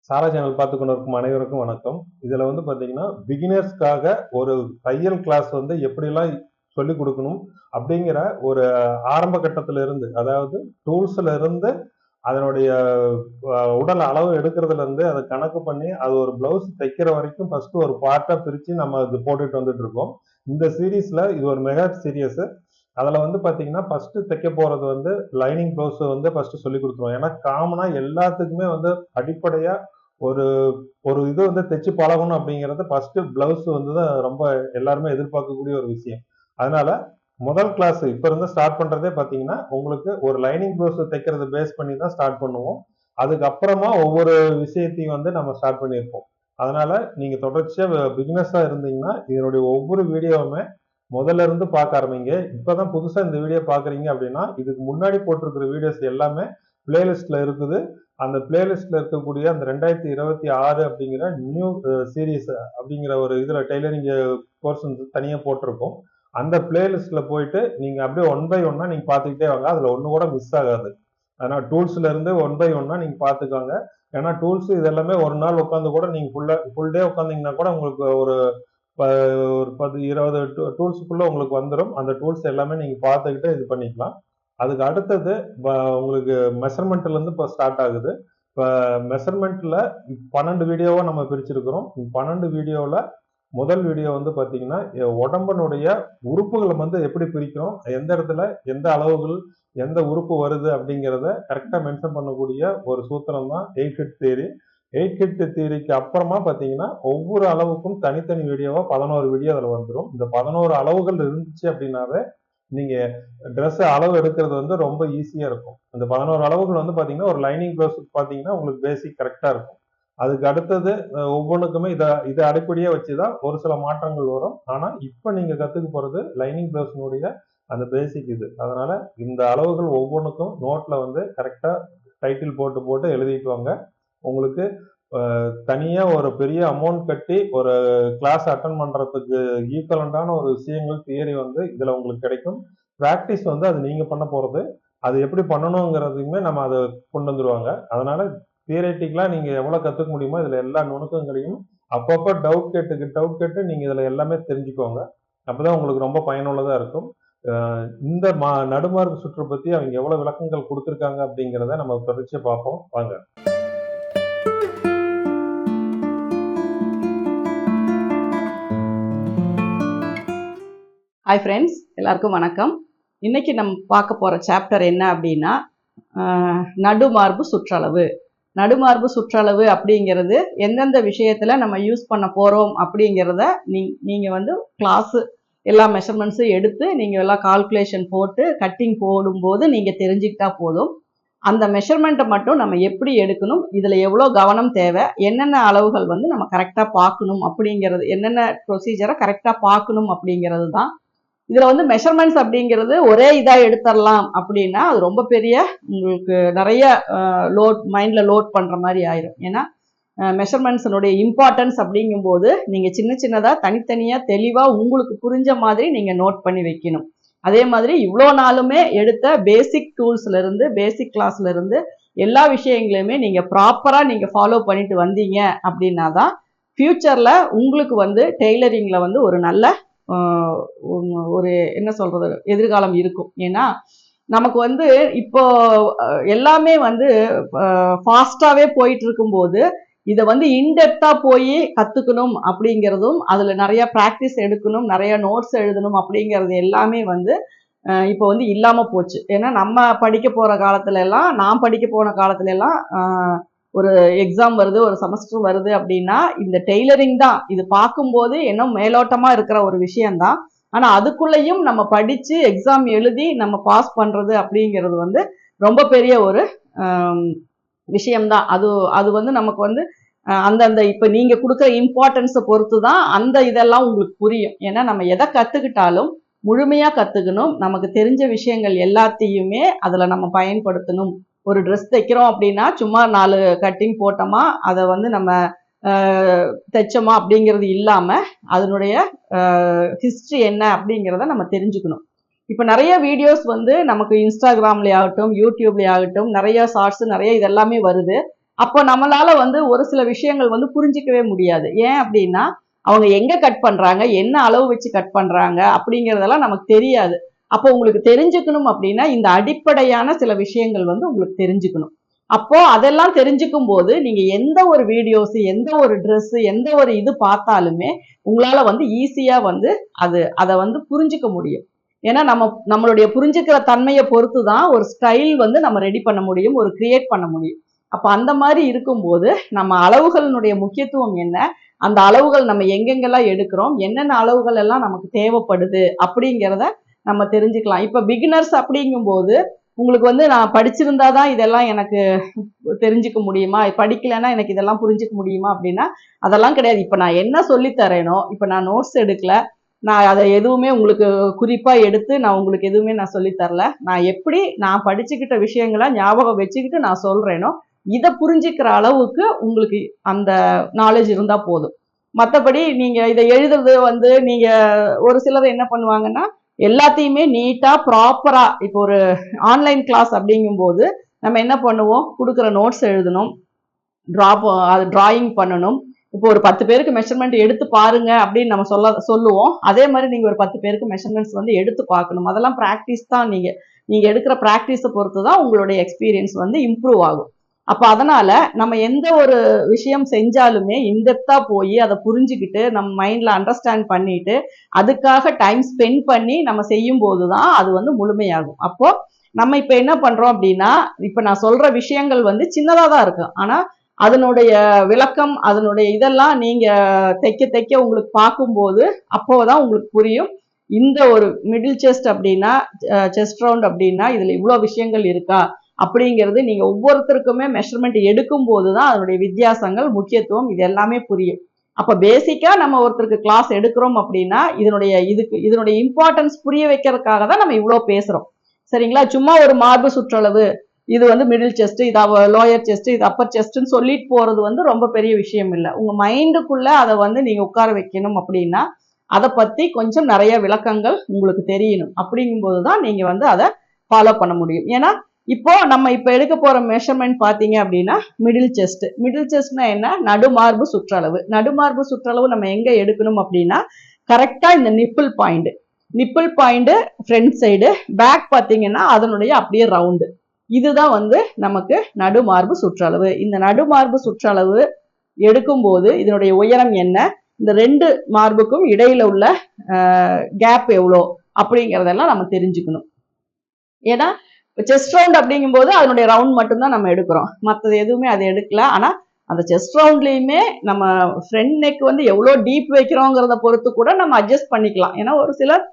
சாரா channel பார்த்து கொண்டிருக்கும் அனைவருக்கும் வணக்கம். இதுல வந்து பாத்தீங்கன்னா பிகினர்ஸ்க்காக ஒரு தையல் கிளாஸ் வந்து எப்படிலாம் சொல்லிக் கொடுக்கணும் அப்படிங்கிற ஒரு ஆரம்ப கட்டத்துல இருந்து, அதாவது டூல்ஸ்ல இருந்து அதனுடைய உடல் அளவு எடுக்கிறதுல இருந்து அதை கணக்கு பண்ணி அது ஒரு பிளவுஸ் தைக்கிற வரைக்கும் ஃபர்ஸ்ட் ஒரு பார்ட்டா பிரிச்சு நம்ம இது போட்டுட்டு வந்துட்டு இருக்கோம். இந்த சீரீஸ்ல இது ஒரு மெகா சீரியஸ். அதுல வந்து பாத்தீங்கன்னா ஃபர்ஸ்ட் தைக்க போறது வந்து லைனிங் பிளவுஸ் வந்து ஃபர்ஸ்ட் சொல்லி கொடுத்துருவோம். ஏன்னா காமனா எல்லாத்துக்குமே வந்து அடிப்படையா ஒரு ஒரு இது வந்து தைச்சு பழகணும் அப்படிங்கறது ஃபர்ஸ்ட் பிளவுஸ் வந்து தான் ரொம்ப எல்லாருமே எதிர்பார்க்கக்கூடிய ஒரு விஷயம். அதனால முதல் கிளாஸ் இப்ப இருந்து ஸ்டார்ட் பண்றதே பாத்தீங்கன்னா உங்களுக்கு ஒரு லைனிங் பிளவுஸ் தைக்கிறத பேஸ் பண்ணி தான் ஸ்டார்ட் பண்ணுவோம். அதுக்கப்புறமா ஒவ்வொரு விஷயத்தையும் வந்து நம்ம ஸ்டார்ட் பண்ணியிருப்போம். அதனால நீங்க தொடர்ச்சியா பிகினஸா இருந்தீங்கன்னா இதனுடைய ஒவ்வொரு வீடியோவுமே முதல்ல இருந்து பார்க்க ஆரம்பிங்க. இப்பதான் புதுசா இந்த வீடியோ பாக்குறீங்க அப்படின்னா இதுக்கு முன்னாடி போட்டிருக்கிற வீடியோஸ் எல்லாமே பிளேலிஸ்ட்ல இருக்குது. அந்த பிளேலிஸ்ட்ல இருக்கக்கூடிய அந்த 2026 அப்படிங்கிற நியூ சீரீஸ் அப்படிங்கிற ஒரு இதுல டெய்லரிங் கோர்ஸ் வந்து தனியா போட்டிருக்கோம். அந்த பிளேலிஸ்ட்ல போயிட்டு நீங்க அப்படியே ஒன் பை ஒன்னா நீங்க பாத்துக்கிட்டே வாங்க. அதுல ஒண்ணு கூட மிஸ் ஆகாது. அதனால டூல்ஸ்ல இருந்து ஒன் பை ஒன்னா நீங்க பாத்துக்கோங்க. ஏன்னா டூல்ஸ் இதெல்லாமே ஒரு நாள் உட்காந்து கூட நீங்க ஃபுல் டே உட்காந்தீங்கன்னா கூட உங்களுக்கு ஒரு ஒரு 10-20 டூல்ஸுக்குள்ள உங்களுக்கு வந்துடும். அந்த டூல்ஸ் எல்லாமே நீங்க பார்த்துக்கிட்டு இது பண்ணிக்கலாம். அதுக்கு அடுத்தது உங்களுக்கு மெஷர்மெண்ட்ல இருந்து இப்போ ஸ்டார்ட் ஆகுது. இப்போ மெஷர்மெண்ட்ல 12 வீடியோவா நம்ம பிரிச்சிருக்கிறோம். 12 வீடியோவில் முதல் வீடியோ வந்து பாத்தீங்கன்னா உடம்பனுடைய உறுப்புகளை வந்து எப்படி பிரிக்கிறோம், எந்த இடத்துல எந்த அளவுகள் எந்த உறுப்பு வருது அப்படிங்கிறத கரெக்டா மென்ஷன் பண்ணக்கூடிய ஒரு சூத்திரம் தான் 8 ஹிட் தியரி. 8 ஹிட் தியரிக்கு அப்புறமா பாத்தீங்கன்னா ஒவ்வொரு அளவுக்கும் தனித்தனி வீடியோவா 11 வீடியோ அதுல வந்துடும். இந்த 11 அளவுகள் இருந்துச்சு அப்படின்னாவே நீங்க ட்ரெஸ் அளவு எடுக்கிறது வந்து ரொம்ப ஈஸியா இருக்கும். அந்த 11 அளவுகள் வந்து பாத்தீங்கன்னா ஒரு லைனிங் பிளவுஸ் பாத்தீங்கன்னா உங்களுக்கு பேசிக் கரெக்டா இருக்கும். அதுக்கு அடுத்தது ஒவ்வொன்றுக்குமே இதை அடிப்படையா வச்சுதான் ஒரு சில மாற்றங்கள் வரும். ஆனா இப்ப நீங்க கத்துக்க போறது லைனிங் பிளவுஸ்னுடைய அந்த பேசிக் இது. அதனால இந்த அளவுகள் ஒவ்வொன்றுக்கும் நோட்ல வந்து கரெக்டா டைட்டில் போட்டு போட்டு எழுதிட்டு வாங்க. உங்களுக்கு தனியா ஒரு பெரிய அமௌண்ட் கட்டி ஒரு கிளாஸ் அட்டன் பண்றதுக்கு ஈக்குவலண்டான ஒரு விஷயங்கள் தியரி வந்து இதுல உங்களுக்கு கிடைக்கும். பிராக்டிஸ் வந்து அது நீங்க பண்ண போறது. அது எப்படி பண்ணணுங்கிறதையுமே நம்ம அதை கொண்டு வந்துருவாங்க. அதனால தியரட்டிக்கலா நீங்க எவ்வளவு கத்துக்க முடியுமோ இதுல எல்லா நுணுக்கங்களையும் அப்பப்போ டவுட் கேட்டு நீங்க இதுல எல்லாமே தெரிஞ்சுக்கோங்க. அப்பதான் உங்களுக்கு ரொம்ப பயனுள்ளதா இருக்கும். இந்த நடுமார்பு சுற்று பத்தி அவங்க எவ்வளவு விளக்கங்கள் கொடுத்திருக்காங்க அப்படிங்கிறத நம்ம தொடர்ச்சியா பார்ப்போம் வாங்க. ஹாய் ஃப்ரெண்ட்ஸ், எல்லாருக்கும் வணக்கம். இன்னைக்கு நம்ம பார்க்க போகிற சாப்டர் என்ன அப்படின்னா நடுமார்பு சுற்றளவு. நடுமார்பு சுற்றளவு அப்படிங்கிறது எந்தெந்த விஷயத்தில் நம்ம யூஸ் பண்ண போகிறோம் அப்படிங்கிறத நீங்கள் வந்து கிளாஸு எல்லா மெஷர்மெண்ட்ஸும் எடுத்து நீங்கள் எல்லாம் கால்குலேஷன் போட்டு கட்டிங் போடும்போது நீங்கள் தெரிஞ்சுக்கிட்டா போதும். அந்த மெஷர்மெண்ட்டை மட்டும் நம்ம எப்படி எடுக்கணும், இதில் எவ்வளோ கவனம் தேவை, என்னென்ன அளவுகள் வந்து நம்ம கரெக்டாக பார்க்கணும் அப்படிங்கிறது, என்னென்ன ப்ரொசீஜரை கரெக்டாக பார்க்கணும் அப்படிங்கிறது தான். இதில் வந்து மெஷர்மெண்ட்ஸ் அப்படிங்கிறது ஒரே இதாக எடுத்துடலாம் அப்படின்னா அது ரொம்ப பெரிய உங்களுக்கு நிறைய மைண்டில் லோட் பண்ணுற மாதிரி ஆயிரும். ஏன்னா மெஷர்மெண்ட்ஸினுடைய இம்பார்ட்டன்ஸ் அப்படிங்கும்போது நீங்கள் சின்னதாக தனித்தனியாக தெளிவாக உங்களுக்கு புரிஞ்ச மாதிரி நீங்கள் நோட் பண்ணி வைக்கணும். அதே மாதிரி இவ்வளோ நாளுமே எடுத்த பேசிக் டூல்ஸ்லேருந்து பேசிக் கிளாஸ்லேருந்து எல்லா விஷயங்களையுமே நீங்கள் ப்ராப்பராக நீங்கள் ஃபாலோ பண்ணிட்டு வந்தீங்க அப்படின்னா தான் ஃப்யூச்சரில் உங்களுக்கு வந்து டெய்லரிங்கில் வந்து ஒரு நல்ல ஒரு என்ன சொல்றது எதிர்காலம் இருக்கும். ஏன்னா நமக்கு வந்து இப்போ எல்லாமே வந்து ஃபாஸ்டாவே போயிட்டு இருக்கும்போது இதை வந்து இன்டெப்தா போய் கத்துக்கணும் அப்படிங்கிறதும் அதுல நிறைய பிராக்டிஸ் எடுக்கணும், நிறைய நோட்ஸ் எழுதணும் அப்படிங்கிறது எல்லாமே வந்து இப்போ வந்து இல்லாம போச்சு. ஏன்னா நம்ம படிக்க போற காலத்துல எல்லாம், நான் படிக்க போன காலத்துல எல்லாம் ஒரு எக்ஸாம் வருது, ஒரு செமஸ்டர் வருது அப்படின்னா இந்த டெய்லரிங் தான். இது பார்க்கும்போது இன்னும் மேலோட்டமா இருக்கிற ஒரு விஷயம்தான். ஆனா அதுக்குள்ளேயும் நம்ம படிச்சு எக்ஸாம் எழுதி நம்ம பாஸ் பண்றது அப்படிங்கிறது வந்து ரொம்ப பெரிய ஒரு விஷயம்தான். அது வந்து நமக்கு வந்து அந்தந்த இப்போ நீங்க கொடுக்குற இம்பார்ட்டன்ஸை பொறுத்து தான் அந்த இதெல்லாம் உங்களுக்கு புரியும். ஏன்னா நம்ம எதை கத்துக்கிட்டாலும் முழுமையா கத்துக்கணும். நமக்கு தெரிஞ்ச விஷயங்கள் எல்லாத்தையுமே அதுல நம்ம பயன்படுத்தணும். ஒரு ட்ரெஸ் தைக்கிறோம் அப்படின்னா சும்மா 4 கட்டிங் போட்டோமா அதை வந்து நம்ம தைச்சோமா அப்படிங்கிறது இல்லாமல் அதனுடைய ஹிஸ்ட்ரி என்ன அப்படிங்கிறத நம்ம தெரிஞ்சுக்கணும். இப்போ நிறைய வீடியோஸ் வந்து நமக்கு இன்ஸ்டாகிராம்லேயே ஆகட்டும், யூடியூப்லேயே ஆகட்டும், நிறைய ஷார்ட்ஸ் நிறைய இதெல்லாமே வருது. அப்போ நம்மளால வந்து ஒரு சில விஷயங்கள் வந்து புரிஞ்சிக்கவே முடியாது. ஏன் அப்படின்னா அவங்க எங்க கட் பண்றாங்க, என்ன அளவு வச்சு கட் பண்றாங்க அப்படிங்கறதெல்லாம் நமக்கு தெரியாது. அப்போ உங்களுக்கு தெரிஞ்சுக்கணும் அப்படின்னா இந்த அடிப்படையான சில விஷயங்கள் வந்து உங்களுக்கு தெரிஞ்சுக்கணும். அப்போ அதெல்லாம் தெரிஞ்சுக்கும் போது நீங்க எந்த ஒரு வீடியோஸ், எந்த ஒரு ட்ரெஸ், எந்த ஒரு இது பார்த்தாலுமே உங்களால வந்து ஈஸியா வந்து அதை வந்து புரிஞ்சுக்க முடியும். ஏன்னா நம்மளுடைய புரிஞ்சுக்கிற தன்மையை பொறுத்து தான் ஒரு ஸ்டைல் வந்து நம்ம ரெடி பண்ண முடியும், ஒரு கிரியேட் பண்ண முடியும். அப்ப அந்த மாதிரி இருக்கும்போது நம்ம அளவுகளினுடைய முக்கியத்துவம் என்ன, அந்த அளவுகள் நம்ம எங்கெங்கெல்லாம் எடுக்கிறோம், என்னென்ன அளவுகள் எல்லாம் நமக்கு தேவைப்படுது அப்படிங்கிறத நம்ம தெரிஞ்சுக்கலாம். இப்ப பிகினர்ஸ் அப்படிங்கும்போது உங்களுக்கு வந்து நான் படிச்சிருந்தாதான் இதெல்லாம் எனக்கு தெரிஞ்சுக்க முடியுமா, படிக்கலைன்னா எனக்கு இதெல்லாம் புரிஞ்சுக்க முடியுமா அப்படின்னா அதெல்லாம் கிடையாது. இப்ப நான் என்ன சொல்லி தரேனோ, இப்ப நான் நோட்ஸ் எடுக்கல, நான் அதை எதுவுமே உங்களுக்கு குறிப்பா எடுத்து நான் உங்களுக்கு எதுவுமே நான் சொல்லி தரல. நான் எப்படி நான் படிச்சுக்கிட்ட விஷயங்களை ஞாபகம் வச்சுக்கிட்டு நான் சொல்றேனோ இதை புரிஞ்சுக்கிற அளவுக்கு உங்களுக்கு அந்த நாலேஜ் இருந்தா போதும். மற்றபடி நீங்க இதை எழுதுறது வந்து நீங்க ஒரு சிலர் என்ன பண்ணுவாங்கன்னா எல்லாத்தையுமே நீட்டா ப்ராப்பரா, இப்போ ஒரு ஆன்லைன் கிளாஸ் அப்படிங்கும்போது நம்ம என்ன பண்ணுவோம், கொடுக்குற நோட்ஸ் எழுதணும், டிராயிங் பண்ணணும். இப்போ ஒரு 10 பேருக்கு மெஷர்மெண்ட் எடுத்து பாருங்க அப்படின்னு நம்ம சொல்லுவோம். அதே மாதிரி நீங்க ஒரு 10 பேருக்கு மெஷர்மெண்ட்ஸ் வந்து எடுத்து பார்க்கணும். அதெல்லாம் பிராக்டிஸ் தான். நீங்க எடுக்கிற பிராக்டிஸை பொறுத்து தான் உங்களுடைய எக்ஸ்பீரியன்ஸ் வந்து இம்ப்ரூவ் ஆகும். அப்ப அதனால நம்ம எந்த ஒரு விஷயம் செஞ்சாலுமே இன்டெப்தா போய் அதை புரிஞ்சுக்கிட்டு நம்ம மைண்ட்ல அண்டர்ஸ்டாண்ட் பண்ணிட்டு அதுக்காக டைம் ஸ்பெண்ட் பண்ணி நம்ம செய்யும் போதுதான் அது வந்து முழுமையாகும். அப்போ நம்ம இப்ப என்ன பண்றோம் அப்படின்னா, இப்ப நான் சொல்ற விஷயங்கள் வந்து சின்னதா தான் இருக்கு, ஆனா அதனுடைய விளக்கம், அதனுடைய இதெல்லாம் நீங்க தைக்க உங்களுக்கு பார்க்கும்போது அப்போதான் உங்களுக்கு புரியும். இந்த ஒரு மிடில் செஸ்ட் அப்படின்னா, செஸ்ட் ரவுண்ட் அப்படின்னா இதுல இவ்வளவு விஷயங்கள் இருக்கா அப்படிங்கிறது நீங்க ஒவ்வொருத்தருக்குமே மெஷர்மெண்ட் எடுக்கும் போதுதான் அதனுடைய வித்தியாசங்கள், முக்கியத்துவம் இது எல்லாமே புரியும். அப்ப பேசிக்கா நம்ம ஒருத்தருக்கு கிளாஸ் எடுக்கிறோம் அப்படின்னா இதனுடைய இம்பார்ட்டன்ஸ் புரிய வைக்கிறதுக்காக தான் நம்ம இவ்வளவு பேசுறோம். சரிங்களா? சும்மா ஒரு மார்பு சுற்றளவு, இது வந்து மிடில் செஸ்ட், இது லோயர் செஸ்ட், இது அப்பர் செஸ்ட்னு சொல்லிட்டு போறது வந்து ரொம்ப பெரிய விஷயம் இல்லை. உங்க மைண்டுக்குள்ள அதை வந்து நீங்க உட்கார வைக்கணும் அப்படின்னா அதை பத்தி கொஞ்சம் நிறைய விளக்கங்கள் உங்களுக்கு தெரியணும். அப்படிங்கும்போது தான் நீங்க வந்து அதை ஃபாலோ பண்ண முடியும். ஏன்னா இப்போ நம்ம இப்ப எடுக்க போற மெஷர்மெண்ட் பாத்தீங்க அப்படின்னா மிடில் செஸ்ட்னா என்ன, நடுமார்பு சுற்றளவு. நடுமார்பு சுற்றளவு நம்ம எங்க எடுக்கணும் அப்படின்னா கரெக்டா இந்த nipple point front side, back பாத்தீங்கன்னா அதனுடைய அப்படியே ரவுண்டு. இதுதான் வந்து நமக்கு நடுமார்பு சுற்றளவு. இந்த நடுமார்பு சுற்றளவு எடுக்கும்போது இதனுடைய உயரம் என்ன, இந்த 2 மார்புக்கும் இடையில உள்ள கேப் எவ்வளோ அப்படிங்கிறதெல்லாம் நம்ம தெரிஞ்சுக்கணும். ஏன்னா செஸ்ட் ரவுண்ட் அப்படிங்கும்போது அதனுடைய ரவுண்ட் மட்டும்தான் நம்ம எடுக்கிறோம், மற்றது எதுவுமே அதை எடுக்கல. ஆனா அந்த செஸ்ட் ரவுண்ட்லயுமே நம்ம ஃப்ரண்ட் நெக் வந்து எவ்வளோ டீப் வைக்கிறோங்கிறத பொறுத்து கூட நம்ம அட்ஜஸ்ட் பண்ணிக்கலாம். ஏன்னா ஒரு சிலர்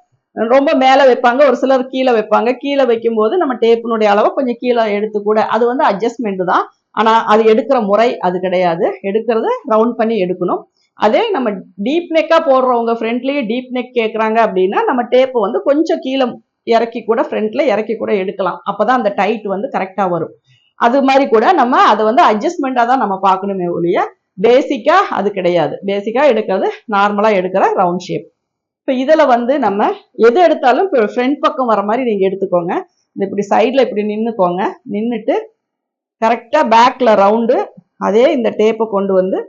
ரொம்ப மேலே வைப்பாங்க, ஒரு சிலர் கீழே வைப்பாங்க. கீழே வைக்கும்போது நம்ம டேப்பினுடைய அளவை கொஞ்சம் கீழே எடுத்து கூட, அது வந்து அட்ஜஸ்ட்மெண்ட் தான். ஆனா அது எடுக்கிற முறை அது கிடையாது, எடுக்கிறது ரவுண்ட் பண்ணி எடுக்கணும். அதே நம்ம டீப் நெக்கா போடுறவங்க, ஃப்ரண்ட்லயே டீப் நெக் கேட்கறாங்க அப்படின்னா நம்ம டேப்பை வந்து கொஞ்சம் கீழே இறக்கி கூட, ஃப்ரண்ட்ல இறக்கி கூட எடுக்கலாம். அப்பதான் அந்த டைட் வந்து கரெக்டா வரும். அது மாதிரி கூட நம்ம அதை வந்து அட்ஜஸ்ட்மெண்டா தான் நம்ம பார்க்கணுமே ஒழிய பேசிக்கா அது கிடையாது. பேசிக்கா எடுக்கிறது நார்மலா எடுக்கிற ரவுண்ட் ஷேப். இப்ப இதுல வந்து நம்ம எது எடுத்தாலும் இப்போ ஃப்ரண்ட் பக்கம் வர மாதிரி நீங்க எடுத்துக்கோங்க. இப்படி சைட்ல இப்படி நின்னுக்கோங்க. நின்றுட்டு கரெக்டா பேக்ல ரவுண்டு, அதே இந்த டேப்பை கொண்டு வந்து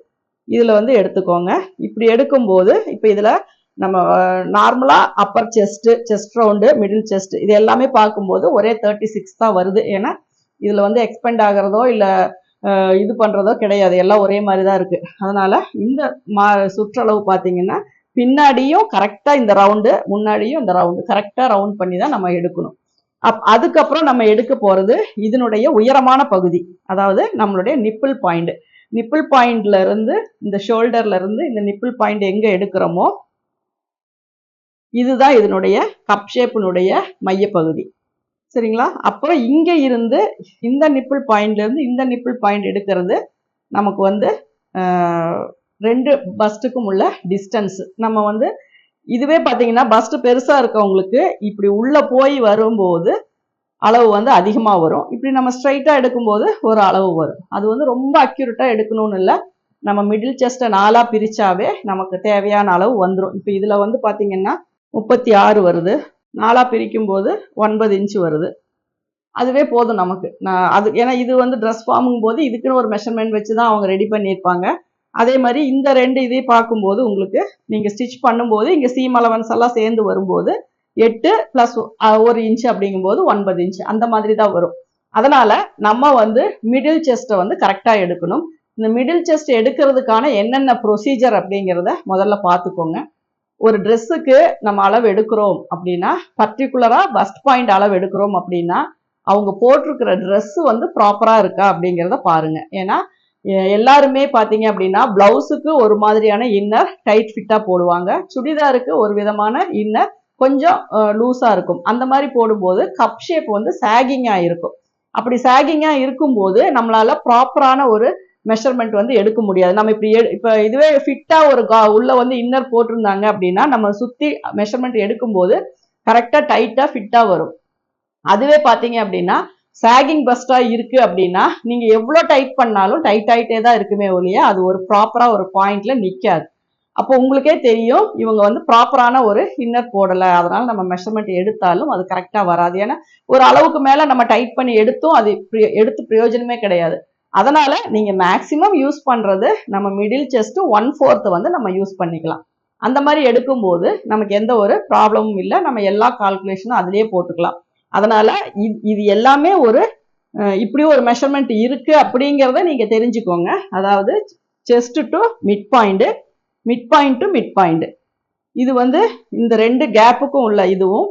இதுல வந்து எடுத்துக்கோங்க. இப்படி எடுக்கும்போது இப்ப இதுல நம்ம நார்மலா Appar chest round, middle chest இது எல்லாமே பார்க்கும்போது ஒரே 36 தான் வருது. ஏன்னா இதுல வந்து எக்ஸ்பெண்ட் ஆகிறதோ இல்ல இது பண்றதோ கிடையாது, எல்லாம் ஒரே மாதிரி தான் இருக்கு. அதனால இந்த சுற்றளவு பார்த்தீங்கன்னா பின்னாடியும் கரெக்டா இந்த ரவுண்டு, முன்னாடியும் இந்த ரவுண்டு கரெக்டா ரவுண்ட் பண்ணி தான் நம்ம எடுக்கணும். அதுக்கப்புறம் நம்ம எடுக்க போறது இதனுடைய உயரமான பகுதி, அதாவது நம்மளுடைய நிப்பிள் பாயிண்ட்ல இருந்து, இந்த ஷோல்டர்ல இருந்து இந்த நிப்பிள் பாயிண்ட் எங்க எடுக்கிறோமோ இதுதான் இதனுடைய கப் ஷேப்பினுடைய மையப்பகுதி. சரிங்களா? அப்போ இங்க இருந்து இந்த நிப்பிள் பாயிண்ட்ல இருந்து இந்த நிப்பிள் பாயிண்ட் எடுக்கிறது நமக்கு வந்து 2 பஸ்ட்டுக்கும் உள்ள டிஸ்டன்ஸ். நம்ம வந்து இதுவே பார்த்தீங்கன்னா பஸ்ட் பெருசா இருக்கவங்களுக்கு இப்படி உள்ள போய் வரும்போது அளவு வந்து அதிகமாக வரும். இப்படி நம்ம ஸ்ட்ரைட்டா எடுக்கும்போது ஒரு அளவு வரும். அது வந்து ரொம்ப அக்யூரேட்டா எடுக்கணும்னு இல்லை, நம்ம மிடில் செஸ்ட்டை 4ஆ பிரிச்சாவே நமக்கு தேவையான அளவு வந்துடும். இப்போ இதுல வந்து பார்த்தீங்கன்னா 36 வருது, 4ஆ பிரிக்கும் போது 9 இன்ச்சு வருது. அதுவே போதும் நமக்கு. அது ஏன்னா இது வந்து ட்ரெஸ் ஃபார்முங்கும் போது இதுக்குன்னு ஒரு மெஷர்மெண்ட் வச்சு தான் அவங்க ரெடி பண்ணியிருப்பாங்க. அதே மாதிரி இந்த 2 இதையும் பார்க்கும்போது உங்களுக்கு நீங்க ஸ்டிச் பண்ணும்போது இங்க சீம் அலவன்ஸ் எல்லாம் சேர்ந்து வரும்போது 8 பிளஸ் 1 இன்ச் அப்படிங்கும்போது 9 இன்ச் அந்த மாதிரி தான் வரும். அதனால நம்ம வந்து மிடில் செஸ்ட்டை வந்து கரெக்டா எடுக்கணும். இந்த மிடில் செஸ்ட் எடுக்கிறதுக்கான என்னென்ன ப்ரொசீஜர் அப்படிங்கிறத முதல்ல பார்த்துக்கோங்க. ஒரு ட்ரெஸ்ஸுக்கு நம்ம அளவு எடுக்கிறோம் அப்படின்னா, பர்டிகுலரா பஸ்ட் பாயிண்ட் அளவு எடுக்கிறோம் அப்படின்னா, அவங்க போட்டிருக்கிற ட்ரெஸ் வந்து ப்ராப்பரா இருக்கா அப்படிங்கிறத பாருங்க. ஏன்னா எல்லாருமே பார்த்தீங்க அப்படின்னா பிளவுஸுக்கு ஒரு மாதிரியான இன்னர் டைட் ஃபிட்டா போடுவாங்க, சுடிதாருக்கு ஒரு விதமான இன்னர் கொஞ்சம் லூஸா இருக்கும். அந்த மாதிரி போடும்போது கப் ஷேப் வந்து சாகிங்கா இருக்கும். அப்படி சாகிங்கா இருக்கும்போது நம்மளால ப்ராப்பரான ஒரு மெஷர்மெண்ட் வந்து எடுக்க முடியாது. நம்ம இப்ப இதுவே ஃபிட்டா ஒரு உள்ள வந்து இன்னர் போட்டிருந்தாங்க அப்படின்னா நம்ம சுத்தி மெஷர்மெண்ட் எடுக்கும்போது கரெக்டா டைட்டா ஃபிட்டா வரும். அதுவே பாத்தீங்க அப்படின்னா சாகிங் பஸ்டா இருக்கு அப்படின்னா நீங்க எவ்வளவு டைட் பண்ணாலும் டைட் ஆயிட்டே தான் இருக்குமே ஒழிய அது ஒரு ப்ராப்பரா ஒரு பாயிண்ட்ல நிக்காது. அப்போ உங்களுக்கே தெரியும் இவங்க வந்து ப்ராப்பரான ஒரு இன்னர் போடல, அதனால நம்ம மெஷர்மெண்ட் எடுத்தாலும் அது கரெக்டா வராது. ஏன்னா ஒரு அளவுக்கு மேல நம்ம டைட் பண்ணி எடுத்தும் அது எடுத்து பிரயோஜனமே கிடையாது. அதனால நீங்க மேக்சிமம் யூஸ் பண்றது நம்ம மிடில் செஸ்ட் 1/4 வந்து நம்ம யூஸ் பண்ணிக்கலாம். அந்த மாதிரி எடுக்கும்போது நமக்கு எந்த ஒரு ப்ராப்ளமும் இல்லை, நம்ம எல்லா கால்குலேஷனும் அதுலயே போட்டுக்கலாம். அதனால இது எல்லாமே ஒரு இப்படி ஒரு மெஷர்மெண்ட் இருக்கு அப்படிங்கிறத நீங்க தெரிஞ்சுக்கோங்க. அதாவது chest to mid point, mid point to mid point, இது வந்து இந்த 2 கேப்புக்கும் உள்ள இதுவும்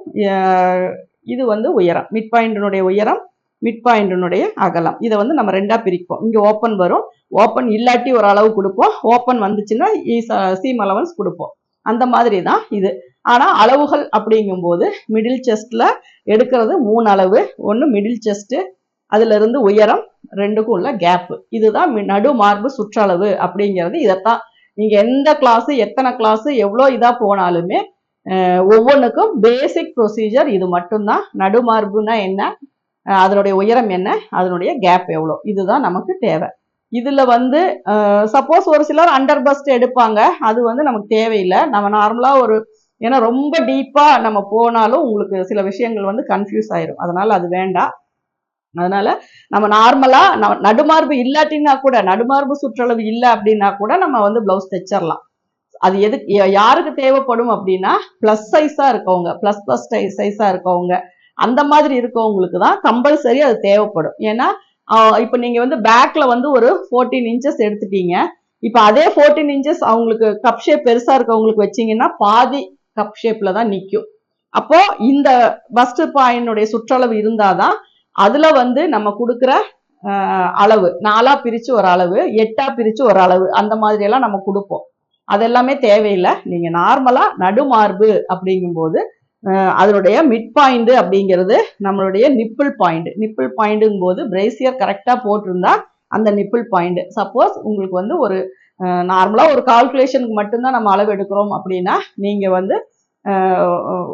இது வந்து உயரம், மிட் பாயிண்டினுடைய உயரம், மிட் பாயிண்டினுடைய அகலம். இதை வந்து நம்ம 2ஆ பிரிப்போம். இங்க ஓப்பன் வரும், ஓப்பன் இல்லாட்டி ஒரு அளவு கொடுப்போம், ஓப்பன் வந்துச்சுன்னா சீம் அலவன்ஸ் கொடுப்போம். அந்த மாதிரி தான் இது. ஆனா அளவுகள் அப்படிங்கும்போது மிடில் செஸ்ட்ல எடுக்கிறது 3 அளவு. ஒன்று மிடில் செஸ்ட், அதுல இருந்து உயரம், 2க்கும் உள்ள கேப், இதுதான் நடு மார்பு சுற்றளவு அப்படிங்கிறது. இதைத்தான் நீங்க எந்த கிளாஸ் எத்தனை கிளாஸ் எவ்வளோ இதா போனாலுமே ஒவ்வொன்றுக்கும் பேசிக் ப்ரொசீஜர் இது மட்டும்தான். நடுமார்புனா என்ன, அதனுடைய உயரம் என்ன, அதனுடைய கேப் எவ்வளோ, இதுதான் நமக்கு தேவை. இதுல வந்து சப்போஸ் ஒரு சிலர் அண்டர் பஸ்ட் எடுப்பாங்க, அது வந்து நமக்கு தேவையில்லை. நம்ம நார்மலா ஒரு ஏன்னா ரொம்ப டீப்பா நம்ம போனாலும் உங்களுக்கு சில விஷயங்கள் வந்து கன்ஃபியூஸ் ஆயிரும், அதனால அது வேண்டாம். அதனால நம்ம நார்மலா நடுமார்பு இல்லாட்டினா கூட, நடுமார்பு சுற்றளவு இல்லை அப்படின்னா கூட நம்ம வந்து பிளவுஸ் தைச்சிடலாம். அது யாருக்கு தேவைப்படும் அப்படின்னா பிளஸ் சைஸா இருக்கவங்க, பிளஸ் சைஸா இருக்கவங்க, அந்த மாதிரி இருக்கவங்களுக்கு தான் கம்பல்சரி அது தேவைப்படும். ஏன்னா இப்ப நீங்க வந்து பேக்ல வந்து ஒரு 14 இன்ச்சஸ் எடுத்துட்டீங்க. இப்ப அதே 14 இன்ச்சஸ் அவங்களுக்கு கப் ஷேப் பெருசா இருக்கவங்களுக்கு வச்சீங்கன்னா பாதி கப் ஷேப்ல தான் நிற்கும். அப்போ இந்த பஸ்ட் பாயினுடைய சுற்றளவு இருந்தாதான் அதுல வந்து நம்ம கொடுக்குற அளவு 4ஆ பிரிச்சு ஒரு அளவு, 8ஆ பிரிச்சு ஒரு அளவு, அந்த மாதிரி எல்லாம் நம்ம கொடுப்போம். அதெல்லாமே தேவையில்லை. நீங்க நார்மலா நடுமார்பு அப்படிங்கும்போது அதனுடைய மிட் பாயிண்ட் அப்படிங்கிறது நம்மளுடைய நிப்பிள் பாயிண்ட். நிப்பிள் பாயிண்ட்ங்கும் போது பிரேசியர் கரெக்டா போட்டிருந்தா அந்த நிப்பிள் பாயிண்ட். சப்போஸ் உங்களுக்கு வந்து ஒரு நார்மலா ஒரு கால்குலேஷனுக்கு மட்டும்தான் நம்ம அளவு எடுக்கிறோம் அப்படின்னா நீங்க வந்து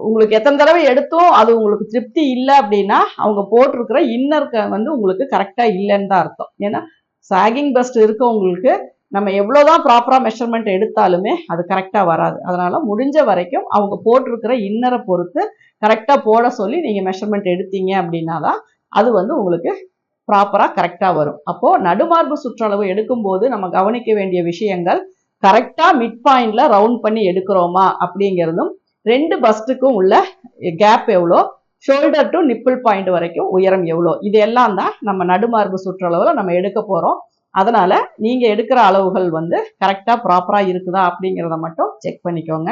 உங்களுக்கு எத்தனை தடவை எடுத்தோம் அது உங்களுக்கு திருப்தி இல்லை அப்படின்னா அவங்க போட்டிருக்கிற இன்னருக்கு வந்து உங்களுக்கு கரெக்டா இல்லைன்னு தான் அர்த்தம். ஏன்னா சாகிங் பஸ்ட் இருக்கவங்களுக்கு நம்ம எவ்வளவுதான் ப்ராப்பரா மெஷர்மெண்ட் எடுத்தாலுமே அது கரெக்டா வராது. அதனால முடிஞ்ச வரைக்கும் அவங்க போட்டிருக்கிற இன்னரை பொறுத்து கரெக்டா போட சொல்லி நீங்க மெஷர்மெண்ட் எடுத்தீங்க அப்படின்னா தான் அது வந்து உங்களுக்கு ப்ராப்பரா கரெக்டா வரும். அப்போ நடுமார்பு சுற்றளவு எடுக்கும்போது நம்ம கவனிக்க வேண்டிய விஷயங்கள், கரெக்டா மிட் பாயிண்ட்ல ரவுண்ட் பண்ணி எடுக்கிறோமா அப்படிங்கிறதும், 2 பஸ்டுக்கும் உள்ள கேப் எவ்வளோ, ஷோல்டர் டு நிப்பிள் பாயிண்ட் வரைக்கும் உயரம் எவ்வளோ, இது எல்லாம் தான் நம்ம நடுமார்பு சுற்றளவுல நம்ம எடுக்க போறோம். அதனால நீங்க எடுக்கிற அளவுகள் வந்து கரெக்டா ப்ராப்பரா இருக்குதா அப்படிங்கிறத மட்டும் செக் பண்ணிக்கோங்க.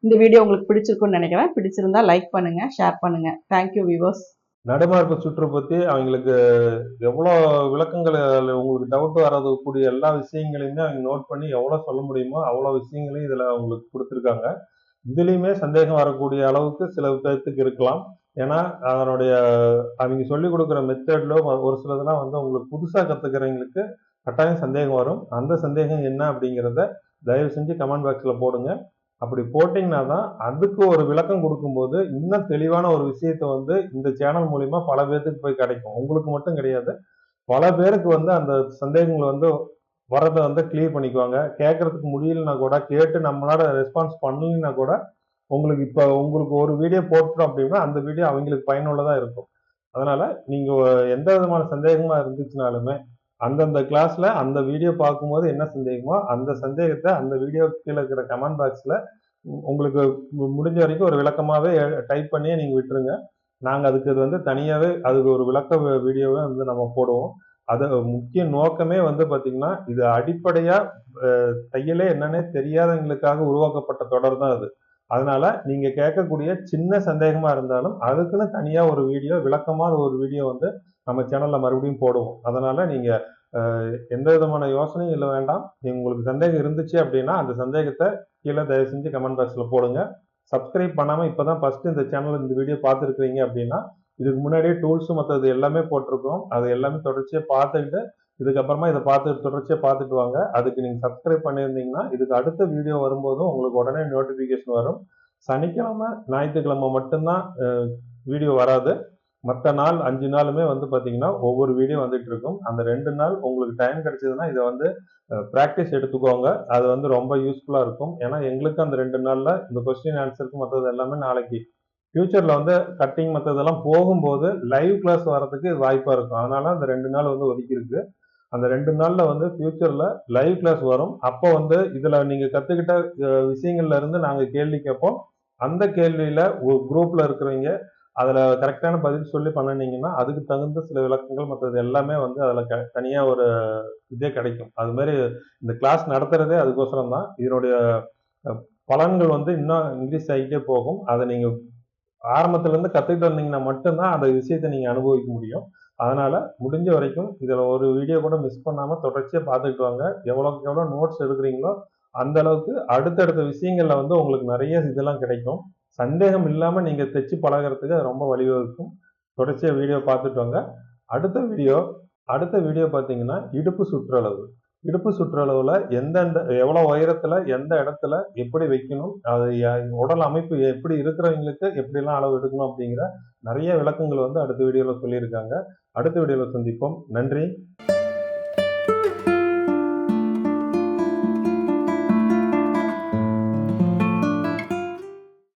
இந்த வீடியோ உங்களுக்கு பிடிச்சிருக்குன்னு நினைக்கிறேன். பிடிச்சிருந்தா லைக் பண்ணுங்க, ஷேர் பண்ணுங்க. Thank you viewers. நடுமார்பு சுற்று பத்தி அவங்களுக்கு எவ்வளோ விளக்கங்கள், உங்களுக்கு டவுட் வரக்கூடிய எல்லா விஷயங்களையுமே அவங்க நோட் பண்ணி எவ்வளோ சொல்ல முடியுமோ அவ்வளோ விஷயங்களையும் இதுல அவங்களுக்கு கொடுத்துருக்காங்க. இதுலயுமே சந்தேகம் வரக்கூடிய அளவுக்கு சில பேர்த்துக்கு இருக்கலாம். ஏன்னா அதனுடைய அவங்க சொல்லிக் கொடுக்குற மெத்தட்ல ஒரு சிலதெல்லாம் வந்து உங்களுக்கு புதுசா கத்துக்கிறவங்களுக்கு கட்டாயம் சந்தேகம் வரும். அந்த சந்தேகம் என்ன அப்படிங்கிறத தயவு செஞ்சு கமெண்ட் பாக்ஸ்ல போடுங்க. அப்படி போட்டிங்கன்னா தான் அதுக்கு ஒரு விளக்கம் கொடுக்கும்போது இன்னும் தெளிவான ஒரு விஷயத்த வந்து இந்த சேனல் மூலியமா பல பேருக்கு போய் கிடைக்கும். உங்களுக்கு மட்டும் கிடையாது, பல பேருக்கு வந்து அந்த சந்தேகங்கள் வந்து வரதை வந்து கிளியர் பண்ணிக்குவாங்க. கேட்கறதுக்கு முடியலன்னா கூட, கேட்டு நம்மளால ரெஸ்பான்ஸ் பண்ணலைன்னா கூட, உங்களுக்கு ஒரு வீடியோ போட்டோம் அப்படின்னா அந்த வீடியோ அவங்களுக்கு பயனுள்ளதா இருக்கும். அதனால நீங்க எந்த விதமான சந்தேகமா இருந்துச்சுனாலுமே அந்தந்த கிளாஸ்ல அந்த வீடியோ பார்க்கும்போது என்ன சந்தேகமோ அந்த சந்தேகத்தை அந்த வீடியோ கீழே இருக்கிற கமெண்ட் பாக்ஸ்ல உங்களுக்கு முடிஞ்ச வரைக்கும் ஒரு விளக்கமாவே டைப் பண்ணியே நீங்க விட்டுருங்க. நாங்க அதுக்கு இது வந்து தனியாவே அதுக்கு ஒரு விளக்க வீடியோவை வந்து நம்ம போடுவோம். அது முக்கிய நோக்கமே வந்து பாத்தீங்கன்னா இது அடிப்படையா தையலே என்னன்னே தெரியாதவங்களுக்காக உருவாக்கப்பட்ட தொடர் தான் அது. அதனால நீங்க கேட்கக்கூடிய சின்ன சந்தேகமா இருந்தாலும் அதுக்குன்னு தனியா ஒரு வீடியோ விளக்கமான ஒரு வீடியோ வந்து நம்ம சேனல்ல மறுபடியும் போடுவோம். அதனால நீங்க எந்த விதமான யோசனையும் இல்லை வேண்டாம். உங்களுக்கு சந்தேகம் இருந்துச்சு அப்படின்னா அந்த சந்தேகத்தை கீழே தயவு செஞ்சு கமெண்ட் பாக்ஸ்ல போடுங்க. சப்ஸ்கிரைப் பண்ணாம இப்பதான் ஃபர்ஸ்ட் இந்த சேனல் இந்த வீடியோ பார்த்துருக்கீங்க அப்படின்னா இதுக்கு முன்னாடியே டூல்ஸ் மற்றது எல்லாமே போட்டிருக்கோம். அது எல்லாமே தொடர்ச்சியா பார்த்துக்கிட்டு இதுக்கப்புறமா இதை பார்த்து தொடர்ச்சியா பார்த்துட்டு வாங்க. அதுக்கு நீங்க சப்ஸ்கிரைப் பண்ணியிருந்தீங்கன்னா இதுக்கு அடுத்த வீடியோ வரும்போதும் உங்களுக்கு உடனே நோட்டிபிகேஷன் வரும். சனிக்கிழமை ஞாயிற்றுக்கிழமை மட்டும்தான் வீடியோ வராது. மற்ற நாள் 5 நாளுமே வந்து பாத்தீங்கன்னா ஒவ்வொரு வீடியோ வந்துட்டு இருக்கும். அந்த 2 நாள் உங்களுக்கு டைம் கிடைச்சதுன்னா இதை வந்து ப்ராக்டிஸ் எடுத்துக்கோங்க. அது வந்து ரொம்ப யூஸ்ஃபுல்லா இருக்கும். ஏன்னா எங்களுக்கு அந்த 2 நாள்ல இந்த கொஸ்டின் ஆன்சருக்கு மற்றது எல்லாமே நாளைக்கு ஃபியூச்சர்ல வந்து கட்டிங் மற்றதெல்லாம் போகும்போது லைவ் கிளாஸ் வர்றதுக்கு இது வாய்ப்பா இருக்கும். அதனால அந்த 2 நாள் வந்து ஒதுக்கி இருக்கு. அந்த 2 நாள்ல வந்து ஃபியூச்சர்ல லைவ் கிளாஸ் வரும். அப்போ வந்து இதுல நீங்க கத்துக்கிட்ட விஷயங்கள்ல இருந்து நாங்க கேள்வி கேட்போம். அந்த கேள்வியில குரூப்ல இருக்கிறவங்க அதுல கரெக்டான பதில் சொல்லி பண்ணினீங்கன்னா அதுக்கு தகுந்த சில விளக்கங்கள் மற்றது எல்லாமே வந்து அதுல தனியா ஒரு இதே கிடைக்கும். அது மாதிரி இந்த கிளாஸ் நடத்துறதே அதுக்கோசரம் தான். இதனுடைய பலன்கள் வந்து இன்னும் இன்க்ரீஸ் ஆகிட்டே போகும். அதை நீங்க ஆரம்பத்துல இருந்து கத்துக்கிட்டு வந்தீங்கன்னா மட்டும்தான் அந்த விஷயத்தை நீங்க அனுபவிக்க முடியும். அதனால முடிஞ்ச வரைக்கும் இதுல ஒரு வீடியோ கூட மிஸ் பண்ணாம தொடர்ச்சியா பார்த்துக்கிட்டு வாங்க. எவ்வளவுக்கு எவ்வளவு நோட்ஸ் எடுக்கிறீங்களோ அந்த அளவுக்கு அடுத்தடுத்த விஷயங்கள்ல வந்து உங்களுக்கு நிறைய இதெல்லாம் கிடைக்கும். சந்தேகம் இல்லாம நீங்க தைச்சு பழகிறதுக்கு அது ரொம்ப வழிவகுக்கும். தொடர்ச்சியா வீடியோ பார்த்துட்டு வாங்க. அடுத்த வீடியோ பார்த்தீங்கன்னா இடுப்பு சுற்றளவு. இடுப்பு சுற்றளவுல எவ்வளவு உயரத்துல எந்த இடத்துல எப்படி வைக்கணும், அது உடல் அமைப்பு எப்படி இருக்கிறவங்களுக்கு எப்படிலாம் அளவு எடுக்கணும் அப்படிங்கிற நிறைய விளக்கங்கள் வந்து அடுத்த வீடியோல சொல்லியிருக்காங்க. அடுத்த வீடியோல சந்திப்போம். நன்றி.